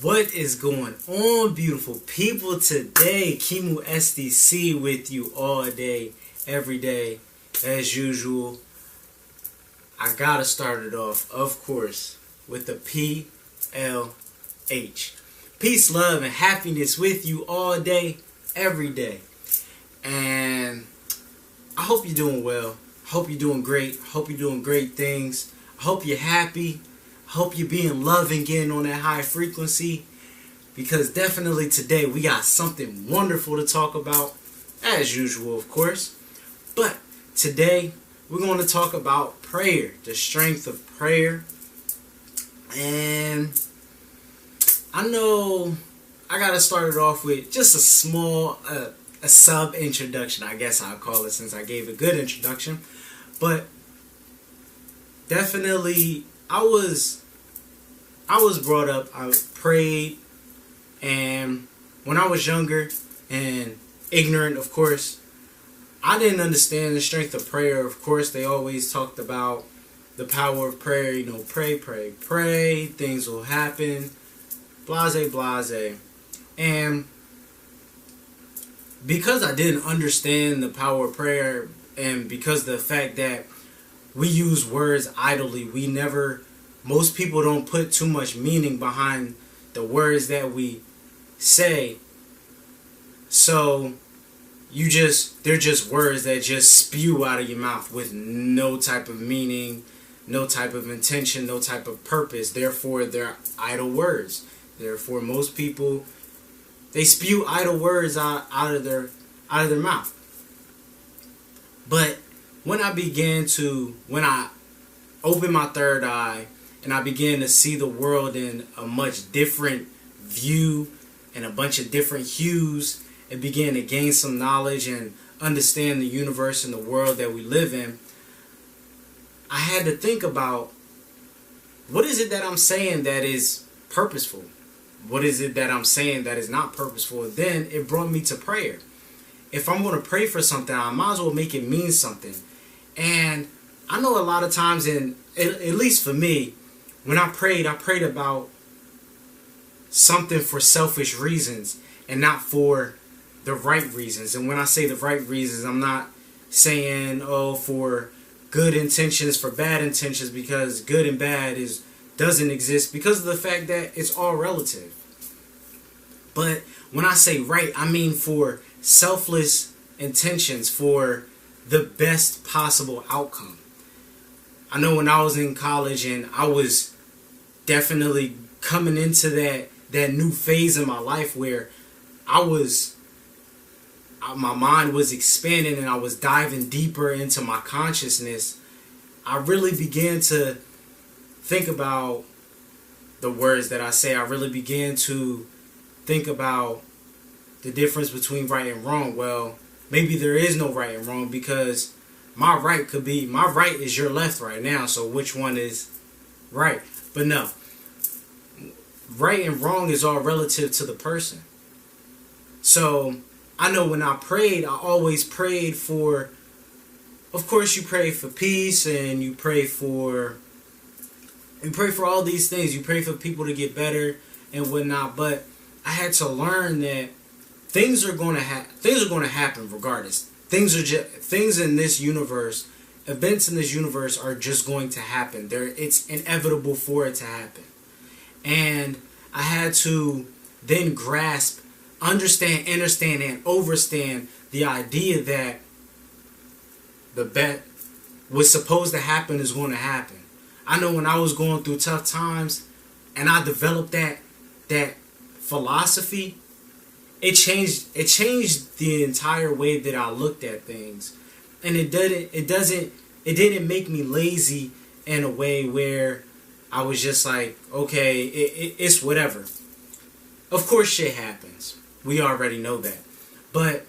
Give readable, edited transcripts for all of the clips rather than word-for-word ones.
What is going on, beautiful people? Today, Kimu SDC with you all day, every day, as usual. I gotta start it off, of course, with the PLH. Peace, love, and happiness with you all day, every day. And I hope you're doing well. Hope you're doing great. Hope you're doing great things. I hope you're happy. Hope you're being loving, getting on that high frequency, because definitely today we got something wonderful to talk about, as usual, of course. But today we're going to talk about prayer, the strength of prayer. And I know I got to start it off with just a small, a sub introduction, I guess I'll call it, since I gave a good introduction. But definitely I was brought up, I prayed, and when I was younger and ignorant, of course, I didn't understand the strength of prayer. Of course, they always talked about the power of prayer, pray, pray, pray, things will happen, blase, blase. And because I didn't understand the power of prayer, and because of the fact that we use words idly, most people don't put too much meaning behind the words that we say. So they're just words that just spew out of your mouth with no type of meaning, no type of intention, no type of purpose. Therefore, they're idle words. Therefore, most people, they spew idle words out of their mouth. But when I opened my third eye, and I began to see the world in a much different view and a bunch of different hues, and began to gain some knowledge and understand the universe and the world that we live in, I had to think about, what is it that I'm saying that is purposeful? What is it that I'm saying that is not purposeful? And then it brought me to prayer. If I'm going to pray for something, I might as well make it mean something. And I know a lot of times, at least for me, when I prayed about something for selfish reasons and not for the right reasons. And when I say the right reasons, I'm not saying, for good intentions, for bad intentions, because good and bad doesn't exist, because of the fact that it's all relative. But when I say right, I mean for selfless intentions, for the best possible outcome. I know when I was in college and I was definitely coming into that new phase in my life where my mind was expanding and I was diving deeper into my consciousness, I really began to think about the words that I say. I really began to think about the difference between right and wrong. Well, maybe there is no right and wrong, because my right is your left right now, so which one is right? But no, right and wrong is all relative to the person. So I know when I prayed, I always prayed for, of course you pray for peace, and you pray for all these things. You pray for people to get better and whatnot. But I had to learn that things are going to happen regardless. Things in this universe, events in this universe are just going to happen. It's inevitable for it to happen. And I had to then understand, and overstand the idea that the bet was supposed to happen is going to happen. I know when I was going through tough times and I developed that philosophy, it changed the entire way that I looked at things. And it didn't make me lazy in a way where I was just like, okay, it's whatever. Of course shit happens. We already know that. But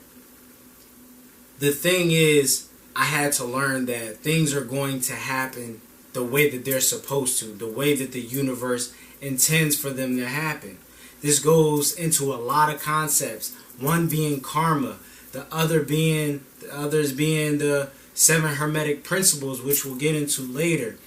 the thing is, I had to learn that things are going to happen the way that they're supposed to, the way that the universe intends for them to happen. This goes into a lot of concepts. One being karma, the others being the 7 Hermetic principles, which we'll get into later.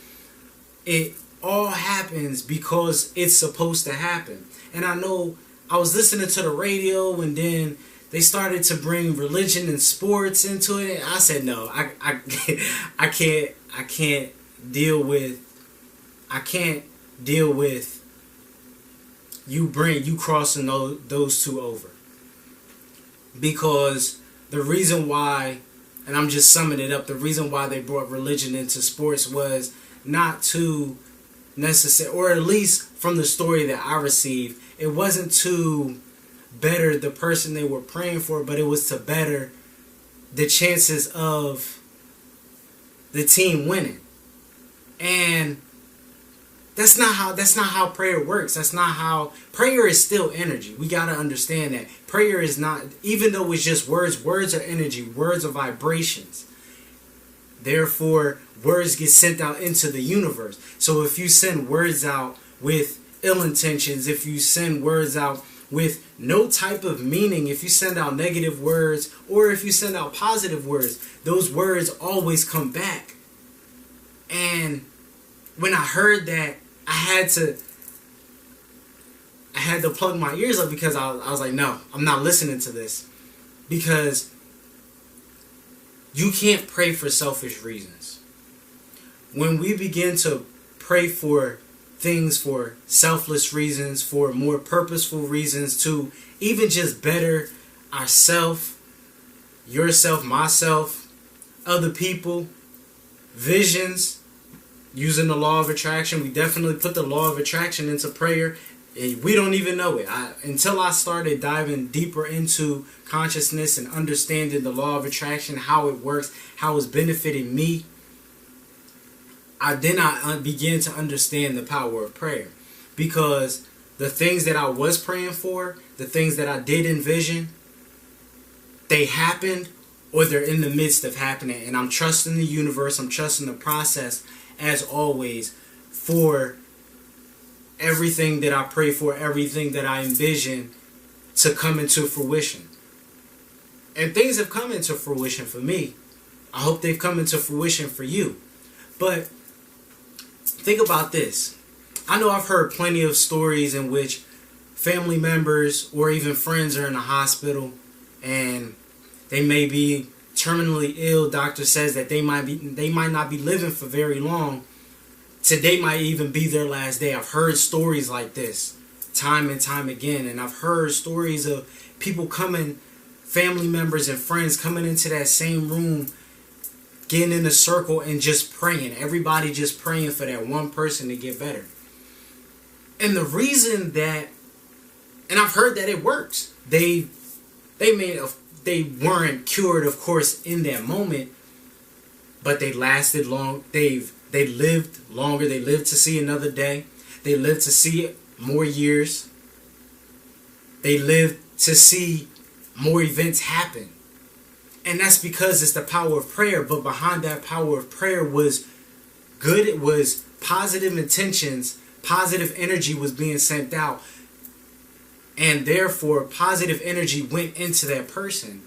It all happens because it's supposed to happen. And I know I was listening to the radio, and then they started to bring religion and sports into it. And I said, no, I can't deal with you crossing those two over. Because the reason why, and I'm just summing it up, the reason why they brought religion into sports was not to necessary, or at least from the story that I received, it wasn't to better the person they were praying for, but it was to better the chances of the team winning. And that's not how prayer works. That's not how prayer is. Still energy. We got to understand that prayer is not, even though it's just words are energy, words are vibrations. Therefore, words get sent out into the universe. So if you send words out with ill intentions, if you send words out with no type of meaning, if you send out negative words, or if you send out positive words, those words always come back. And when I heard that, I had to plug my ears up, because I was like, no, I'm not listening to this. Because you can't pray for selfish reasons. When we begin to pray for things for selfless reasons, for more purposeful reasons, to even just better ourselves, yourself, myself, other people, visions, using the law of attraction. We definitely put the law of attraction into prayer. We don't even know it. Until I started diving deeper into consciousness and understanding the law of attraction, how it works, how it's benefiting me, I began to understand the power of prayer. Because the things that I was praying for, the things that I did envision, they happened, or they're in the midst of happening. And I'm trusting the universe, I'm trusting the process, as always, for everything that I pray for, everything that I envision to come into fruition. And things have come into fruition for me. I hope they've come into fruition for you. But think about this. I know I've heard plenty of stories in which family members or even friends are in a hospital and they may be terminally ill. Doctor says that they might not be living for very long. Today might even be their last day. I've heard stories like this time and time again. And I've heard stories of people coming, family members and friends coming into that same room, getting in a circle and just praying. Everybody just praying for that one person to get better. And the reason that, and I've heard that it works. They weren't cured, of course, in that moment, but they lasted long. They lived longer. They lived to see another day. They lived to see more years. They lived to see more events happen. And that's because it's the power of prayer. But behind that power of prayer was good. It was positive intentions. Positive energy was being sent out. And therefore, positive energy went into that person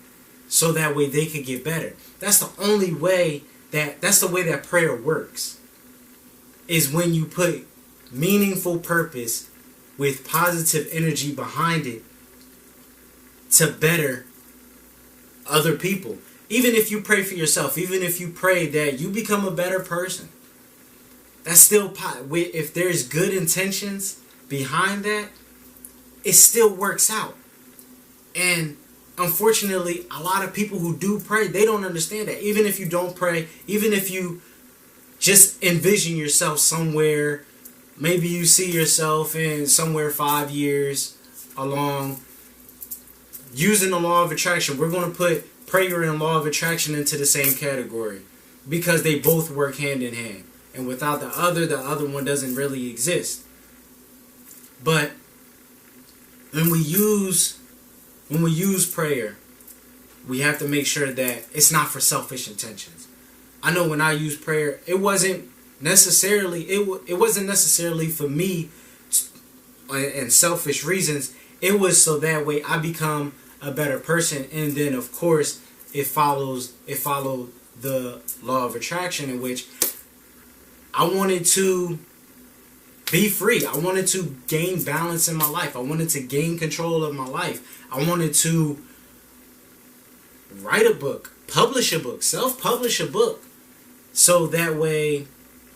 so that way they could get better. That's the only way that's the way that prayer works. Is when you put meaningful purpose with positive energy behind it to better other people. Even if you pray for yourself, even if you pray that you become a better person, that's still, if there's good intentions behind that, it still works out. And unfortunately, a lot of people who do pray, they don't understand that. Even if you don't pray, even if you just envision yourself somewhere, maybe you see yourself in somewhere 5 years along, using the law of attraction. We're going to put prayer and law of attraction into the same category because they both work hand in hand. And without the other one doesn't really exist. But when we use prayer, we have to make sure that it's not for selfish intentions. I know when I use prayer, it wasn't necessarily for me and selfish reasons. It was so that way I become a better person, and then of course it followed the law of attraction, in which I wanted to be free. I wanted to gain balance in my life. I wanted to gain control of my life. I wanted to write a book, publish a book, self-publish a book, so that way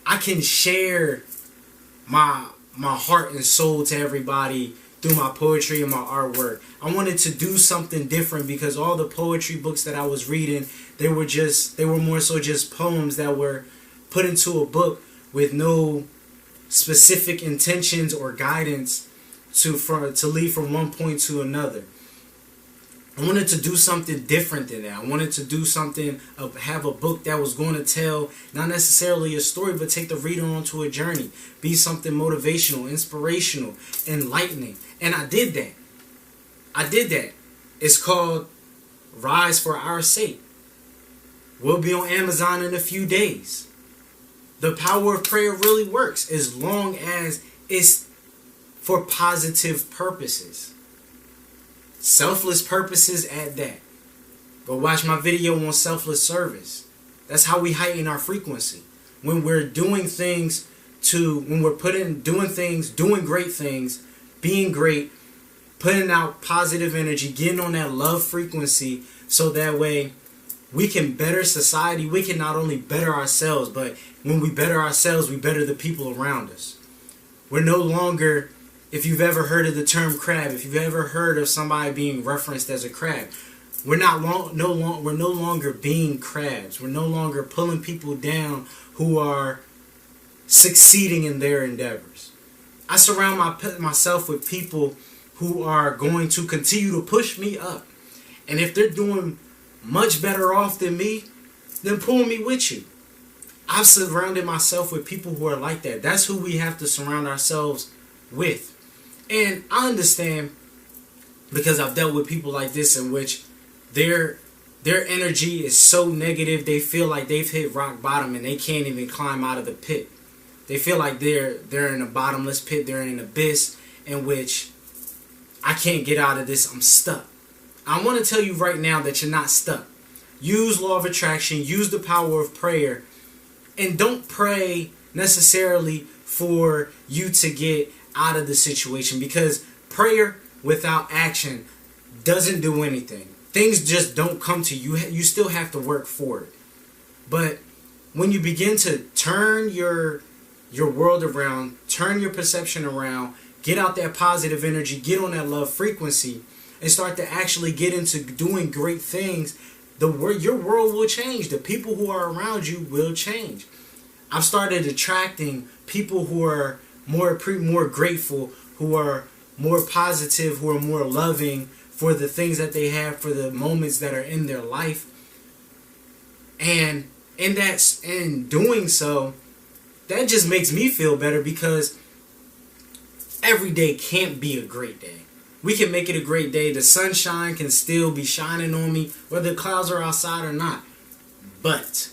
I can share my heart and soul to everybody through my poetry and my artwork. I wanted to do something different because all the poetry books that I was reading, they were more so just poems that were put into a book with no specific intentions or guidance to lead from one point to another. I wanted to do something different than that. I wanted to do something, have a book that was going to tell not necessarily a story, but take the reader onto a journey. Be something motivational, inspirational, enlightening. And I did that. It's called Rise for Our Sake. We'll be on Amazon in a few days. The power of prayer really works as long as it's for positive purposes. Selfless purposes at that. Go watch my video on selfless service. That's how we heighten our frequency. When we're doing things doing great things, being great, putting out positive energy, getting on that love frequency, so that way we can better society. We can not only better ourselves, but when we better ourselves, we better the people around us. We're no longer, if you've ever heard of the term crab, if you've ever heard of somebody being referenced as a crab, we're no longer being crabs. We're no longer pulling people down who are succeeding in their endeavors. I surround myself with people who are going to continue to push me up. And if they're doing much better off than me, then pull me with you. I've surrounded myself with people who are like that. That's who we have to surround ourselves with. And I understand, because I've dealt with people like this, in which their energy is so negative, they feel like they've hit rock bottom and they can't even climb out of the pit. They feel like they're in a bottomless pit, they're in an abyss in which I can't get out of this, I'm stuck. I want to tell you right now that you're not stuck. Use law of attraction, use the power of prayer, and don't pray necessarily for you to get out of the situation, because prayer without action doesn't do anything. Things just don't come to you. You still have to work for it. But when you begin to turn your world around, turn your perception around, get out that positive energy, get on that love frequency, and start to actually get into doing great things, your world will change. The people who are around you will change. I've started attracting people who are more grateful, who are more positive, who are more loving for the things that they have, for the moments that are in their life. And in doing so, that just makes me feel better, because every day can't be a great day. We can make it a great day. The sunshine can still be shining on me, whether the clouds are outside or not. But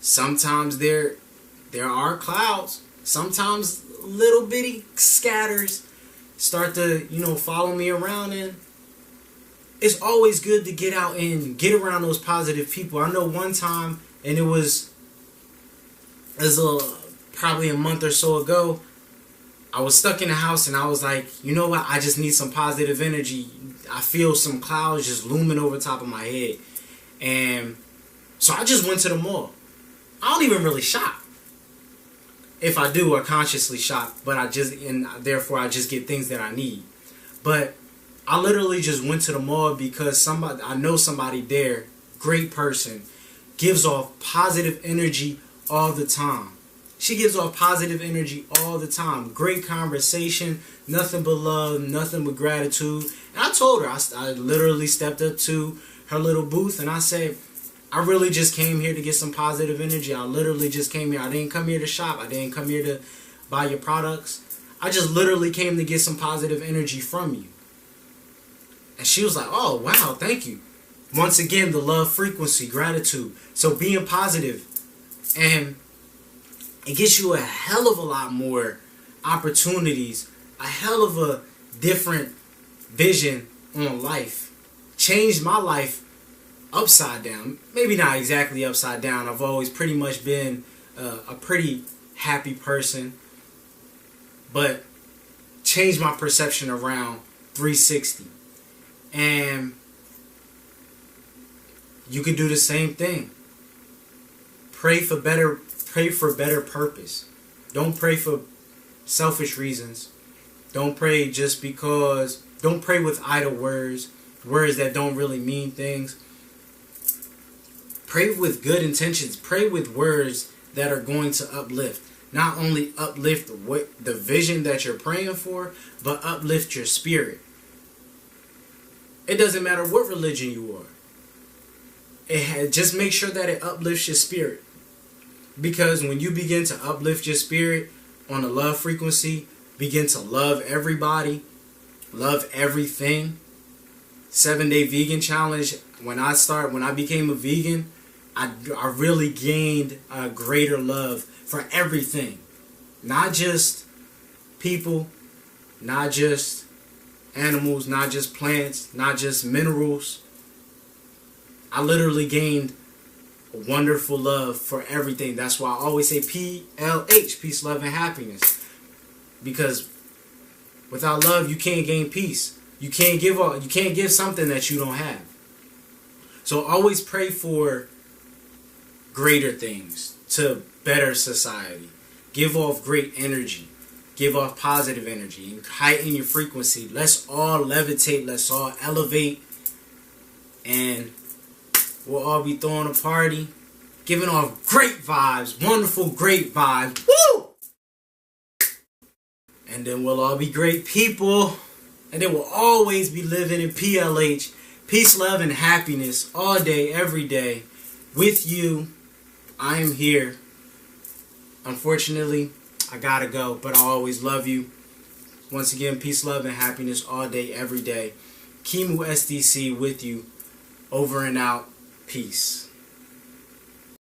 sometimes there are clouds. Sometimes little bitty scatters start to, follow me around, and it's always good to get out and get around those positive people. I know one time, and it was probably a month or so ago, I was stuck in the house and I was like, you know what? I just need some positive energy. I feel some clouds just looming over top of my head. And so I just went to the mall. I don't even really shop. If I do, I consciously shop, therefore I just get things that I need. But I literally just went to the mall because I know somebody there, great person, gives off positive energy all the time. She gives off positive energy all the time. Great conversation, nothing but love, nothing but gratitude. And I told her, I literally stepped up to her little booth and I said, I really just came here to get some positive energy. I literally just came here. I didn't come here to shop. I didn't come here to buy your products. I just literally came to get some positive energy from you. And she was like, oh, wow, thank you. Once again, the love frequency, gratitude. So being positive, and it gets you a hell of a lot more opportunities, a hell of a different vision on life. Changed my life upside down. Maybe not exactly upside down. I've always pretty much been a pretty happy person. but change my perception around 360. And you can do the same thing. Pray for better purpose. Don't pray for selfish reasons. Don't pray just because. Don't pray with idle words that don't really mean things. Pray with good intentions. Pray with words that are going to uplift. Not only uplift what the vision that you're praying for, but uplift your spirit. It doesn't matter what religion you are. Just make sure that it uplifts your spirit. Because when you begin to uplift your spirit on a love frequency, begin to love everybody, love everything. 7-day vegan challenge. When I became a vegan, I really gained a greater love for everything. Not just people, not just animals, not just plants, not just minerals. I literally gained a wonderful love for everything. That's why I always say PLH, peace, love, and happiness. Because without love, you can't gain peace. You can't give something that you don't have. So always pray for greater things, to better society. Give off great energy. Give off positive energy. And heighten your frequency. Let's all levitate. Let's all elevate. And we'll all be throwing a party. Giving off great vibes. Wonderful, great vibes. Woo! And then we'll all be great people. And then we'll always be living in PLH. Peace, love, and happiness. All day, every day. With you. I am here. Unfortunately, I gotta go, but I always love you. Once again, peace, love, and happiness all day, every day. Kimu SDC with you. Over and out. Peace.